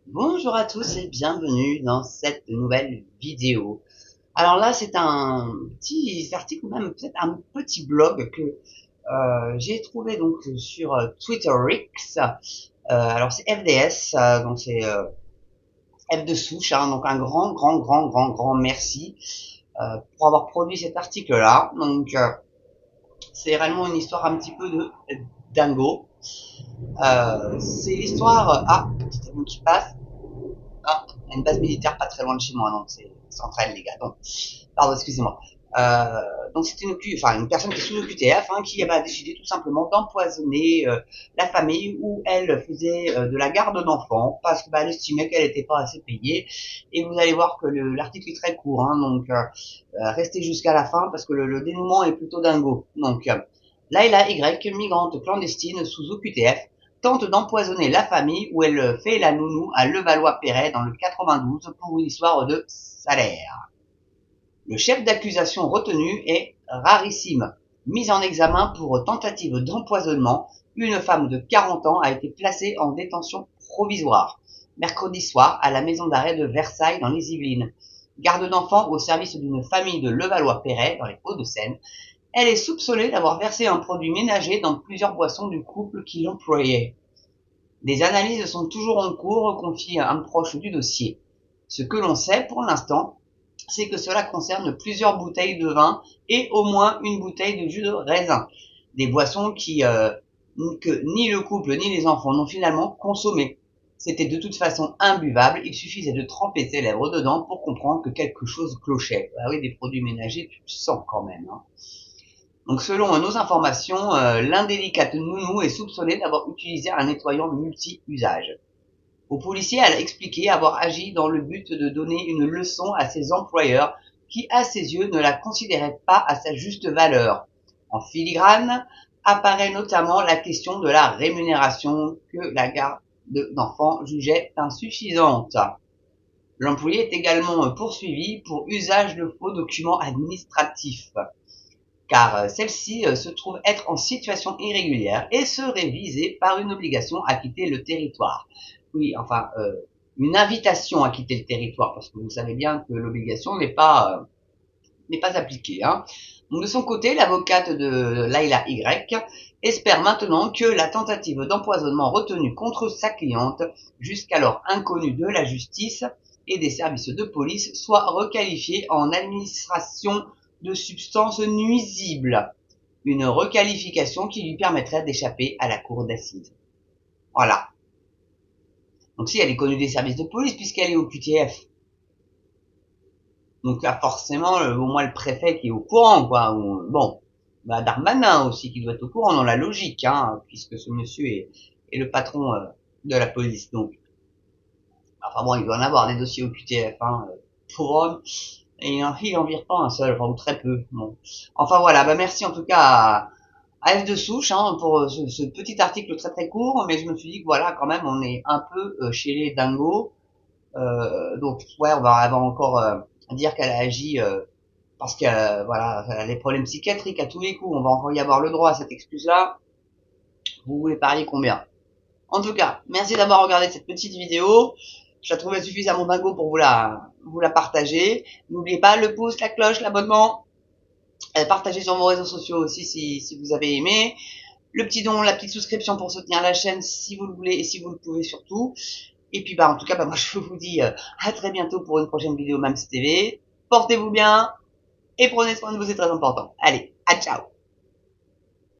Bonjour à tous et bienvenue dans cette nouvelle vidéo. Alors là, c'est un petit article ou même peut-être un petit blog que j'ai trouvé donc sur Twitterix. Alors c'est FDS, donc c'est F de souche, hein, donc un grand merci pour avoir produit cet article-là. Donc c'est réellement une histoire un petit peu de dingo. C'est l'histoire... Ah, petit avion qui passe. Ah, il y a une base militaire pas très loin de chez moi, donc c'est central, les gars. Donc, pardon, excusez-moi. Donc c'était une personne qui est sous OQTF, hein, qui a décidé tout simplement d'empoisonner la famille où elle faisait de la garde d'enfants parce que elle estimait qu'elle n'était pas assez payée. Et vous allez voir que l'article est très court, hein, donc restez jusqu'à la fin parce que le dénouement est plutôt dingo. Donc Laila Y, migrante clandestine sous OQTF, tente d'empoisonner la famille où elle fait la nounou à Levallois-Perret dans le 92 pour une histoire de salaire. Le chef d'accusation retenu est rarissime. Mise en examen pour tentative d'empoisonnement, une femme de 40 ans a été placée en détention provisoire mercredi soir à la maison d'arrêt de Versailles dans les Yvelines. Garde d'enfants au service d'une famille de Levallois-Perret dans les Hauts-de-Seine, elle est soupçonnée d'avoir versé un produit ménager dans plusieurs boissons du couple qui l'employait. Des analyses sont toujours en cours, confie un proche du dossier. Ce que l'on sait pour l'instant, c'est que cela concerne plusieurs bouteilles de vin et au moins une bouteille de jus de raisin. Des boissons que ni le couple ni les enfants n'ont finalement consommées. C'était de toute façon imbuvable, il suffisait de tremper ses lèvres dedans pour comprendre que quelque chose clochait. Ah oui, des produits ménagers, tu le sens quand même, hein. Donc selon nos informations, l'indélicate nounou est soupçonnée d'avoir utilisé un nettoyant multi-usage. Au policier, elle a expliqué avoir agi dans le but de donner une leçon à ses employeurs qui, à ses yeux, ne la considéraient pas à sa juste valeur. En filigrane apparaît notamment la question de la rémunération que la garde d'enfants jugeait insuffisante. L'employé est également poursuivi pour usage de faux documents administratifs car celle-ci se trouve être en situation irrégulière et serait visée par une obligation à quitter le territoire. Oui, enfin, une invitation à quitter le territoire, parce que vous savez bien que l'obligation n'est pas appliquée, hein. Donc, de son côté, l'avocate de Laila Y espère maintenant que la tentative d'empoisonnement retenue contre sa cliente, jusqu'alors inconnue de la justice et des services de police, soit requalifiée en administration de substances nuisibles. Une requalification qui lui permettrait d'échapper à la cour d'assises. Voilà. Donc si elle est connue des services de police puisqu'elle est au QTF. Donc là forcément, au moins le préfet qui est au courant, quoi. Bon, bah Darmanin aussi qui doit être au courant dans la logique, hein, puisque ce monsieur est le patron de la police. Donc, enfin bon, il doit en avoir des dossiers au QTF, hein, pour homme. Et il en vire pas un seul, enfin, ou très peu. Bon. Enfin voilà, bah merci en tout cas à F de Souche, hein, pour ce petit article très court, mais je me suis dit que voilà, quand même, on est un peu chez les dingos. Donc ouais, elle va encore dire qu'elle a agi parce que voilà, elle a des problèmes psychiatriques à tous les coups. On va encore y avoir le droit à cette excuse-là. Vous voulez parier combien? En tout cas, merci d'avoir regardé cette petite vidéo. Je la trouvais suffisamment dingo pour vous la partager. N'oubliez pas le pouce, la cloche, l'abonnement. Partagez sur vos réseaux sociaux aussi si vous avez aimé. Le petit don, la petite souscription pour soutenir la chaîne si vous le voulez et si vous le pouvez surtout. Et puis bah en tout cas, bah moi je vous dis à très bientôt pour une prochaine vidéo Mams TV. Portez-vous bien et prenez soin de vous, c'est très important. Allez, à ciao.